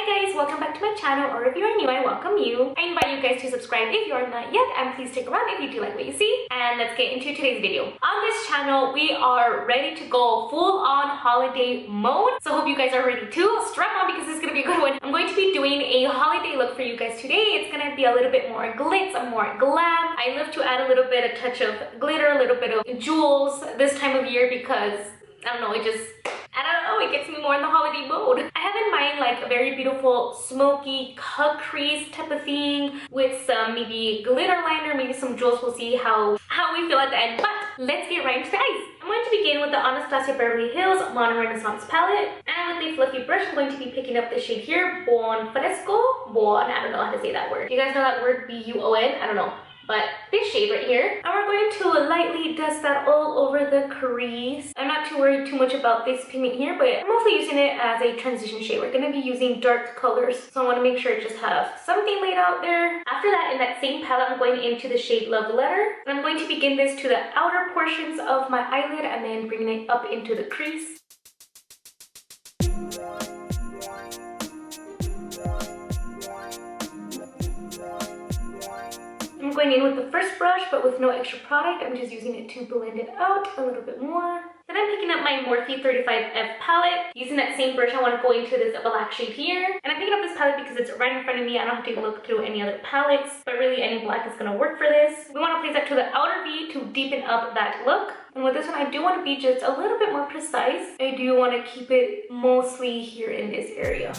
Hi guys, welcome back to my channel, or if you are new, I welcome you. I invite you guys to subscribe if you are not yet, and please stick around if you do like what you see. And let's get into today's video. On this channel, we are ready to go full-on holiday mode. So hope you guys are ready to strap on because this is gonna be a good one. I'm going to be doing a holiday look for you guys today. It's gonna be a little bit more glitz, more glam. I love to add a little bit, a touch of glitter, a little bit of jewels this time of year because I don't know, it gets me more in the holiday mode. I have in mind like a very beautiful smoky cut crease type of thing with some maybe glitter liner, maybe some jewels. We'll see how we feel at the end. But let's get right into the eyes. I'm going to begin with the Anastasia Beverly Hills Modern Renaissance palette. And with a fluffy brush, I'm going to be picking up the shade here, Bon Fresco. Bon, I don't know how to say that word. You guys know that word, B-U-O-N? I don't know. But this shade right here, and we're going to lightly dust that all over the crease. I'm not too worried too much about this pigment here, but I'm mostly using it as a transition shade. We're going to be using dark colors, so I want to make sure I just have something laid out there. After that, in that same palette, I'm going into the shade Love Letter. And I'm going to begin this to the outer portions of my eyelid and then bringing it up into the crease. I'm going in with the first brush, but with no extra product. I'm just using it to blend it out a little bit more. Then I'm picking up my Morphe 35F palette. Using that same brush, I want to go into this black shade here. And I'm picking up this palette because it's right in front of me. I don't have to look through any other palettes, but really any black is going to work for this. We want to place that to the outer V to deepen up that look. And with this one, I do want to be just a little bit more precise. I do want to keep it mostly here in this area.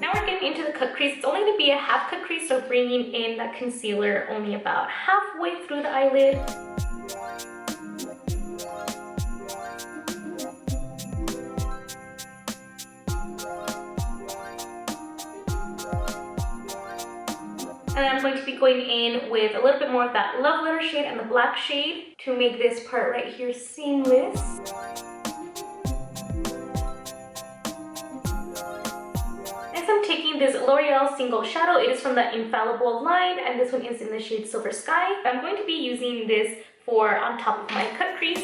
Now we're getting into the cut crease. It's only going to be a half cut crease, so bringing in that concealer only about halfway through the eyelid. And then I'm going to be going in with a little bit more of that Love Letter shade and the black shade to make this part right here seamless. I'm taking this L'Oreal Single Shadow. It is from the Infallible line, and this one is in the shade Silver Sky. I'm going to be using this for on top of my cut crease.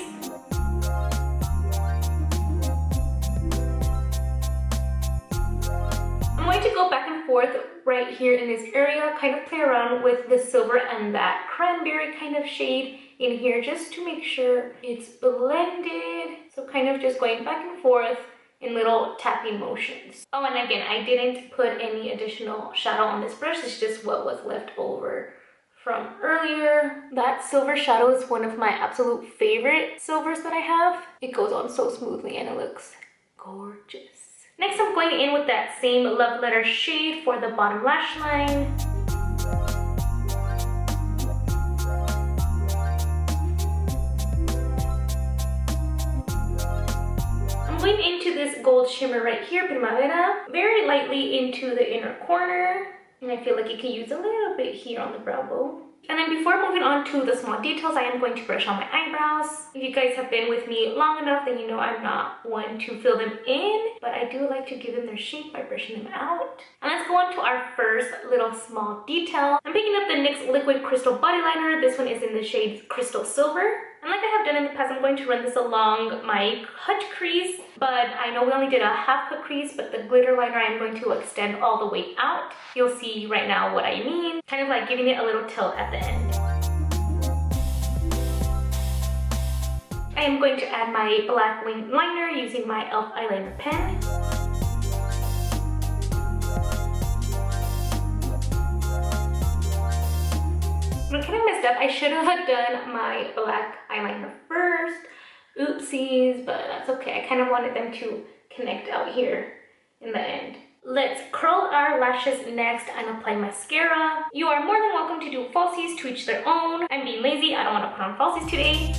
I'm going to go back and forth right here in this area, kind of play around with the silver and that cranberry kind of shade in here just to make sure it's blended. So kind of just going back and forth in little tapping motions. Oh, and again, I didn't put any additional shadow on this brush. It's just what was left over from earlier. That silver shadow is one of my absolute favorite silvers that I have. It goes on so smoothly and it looks gorgeous. Next, I'm going in with that same Love Letter shade for the bottom lash line. Going into this gold shimmer right here, Primavera, very lightly into the inner corner, and I feel like it can use a little bit here on the brow bone. And then before moving on to the small details, I am going to brush on my eyebrows. If you guys have been with me long enough, then you know I'm not one to fill them in, but I do like to give them their shape by brushing them out. And let's go on to our first little small detail. I'm picking up the NYX Liquid Crystal Body Liner. This one is in the shade Crystal Silver. And like I have done in the past, I'm going to run this along my cut crease, but I know we only did a half cut crease, but the glitter liner I'm going to extend all the way out. You'll see right now what I mean, kind of like giving it a little tilt at the end. I am going to add my black wing liner using my e.l.f. eyeliner pen. I kind of messed up. I should have done my black eyeliner first. Oopsies, but that's okay. I kind of wanted them to connect out here in the end. Let's curl our lashes next and apply mascara. You are more than welcome to do falsies, to each their own. I'm being lazy. I don't want to put on falsies today.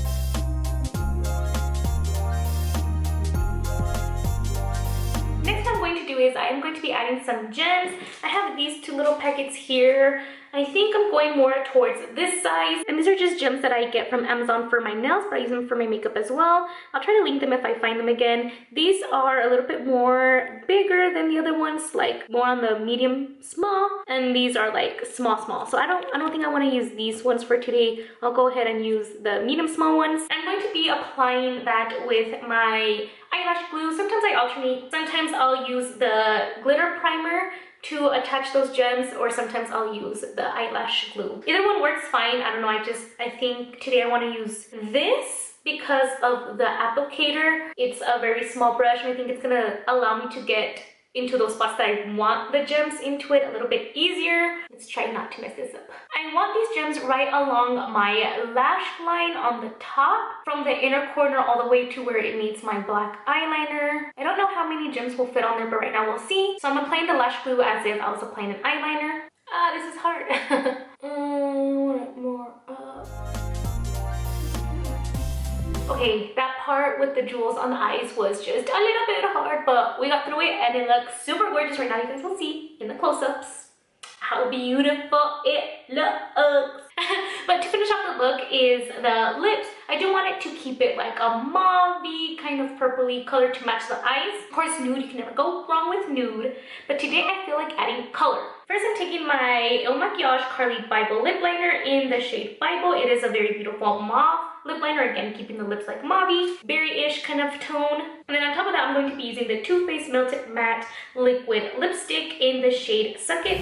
Next I'm going to do is I am going to be adding some gems. I have these two little packets here. I think I'm going more towards this size, and these are just gems that I get from Amazon for my nails, but I use them for my makeup as well. I'll try to link them if I find them again. These are a little bit more bigger than the other ones, like more on the medium small, and these are like small. So I don't think I want to use these ones for today. I'll go ahead and use the medium small ones. I'm going to be applying that with my eyelash glue. Sometimes I alternate. Sometimes I'll use the glitter primer to attach those gems, or sometimes I'll use the eyelash glue. Either one works fine. I don't know, I think today I want to use this because of the applicator. It's a very small brush, and I think it's gonna allow me to get into those spots that I want the gems into it a little bit easier. Let's try not to mess this up. I want these gems right along my lash line on the top, from the inner corner all the way to where it meets my black eyeliner. I don't know how many gems will fit on there, but right now we'll see. So I'm applying the lash glue as if I was applying an eyeliner. This is hard. More up. Okay, that part with the jewels on the eyes was just a little bit hard, but we got through it and it looks super gorgeous right now. You guys will see in the close-ups how beautiful it looks. But to finish off the look is the lips. I do want it to keep it like a mauve-y, kind of purpley color to match the eyes. Of course, nude, you can never go wrong with nude. But today I feel like adding color. First, I'm taking my Il Makiage Carly Bible lip liner in the shade Bible. It is a very beautiful mauve lip liner, again keeping the lips like mauve-y, berry-ish kind of tone. And then on top of that, I'm going to be using the Too Faced Melted Matte Liquid Lipstick in the shade Suck It.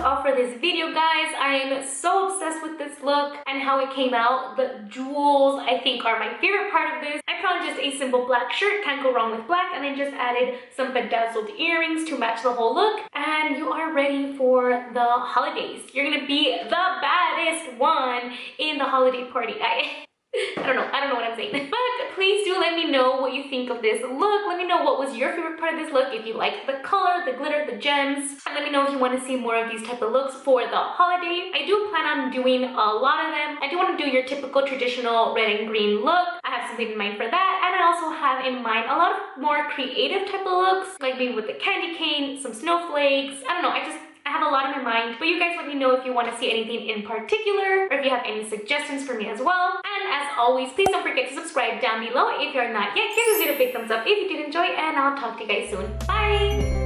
All for this video, guys. I am so obsessed with this look and how it came out. The jewels, I think, are my favorite part of this. I found just a simple black shirt, can't go wrong with black, and then just added some bedazzled earrings to match the whole look, and you are ready for the holidays. You're gonna be the baddest one in the holiday party. I don't know what I'm saying. But please do let me know what you think of this look. Let me know what was your favorite part of this look, if you like the color, the glitter, the gems. And let me know if you want to see more of these type of looks for the holiday. I do plan on doing a lot of them. I do want to do your typical traditional red and green look. I have something in mind for that. And I also have in mind a lot of more creative type of looks, like maybe with the candy cane, some snowflakes. I don't know, I have a lot in my mind, but you guys let me know if you want to see anything in particular, or if you have any suggestions for me as well. And as always, please don't forget to subscribe down below if you're not yet. Give this video a big thumbs up if you did enjoy, and I'll talk to you guys soon. Bye!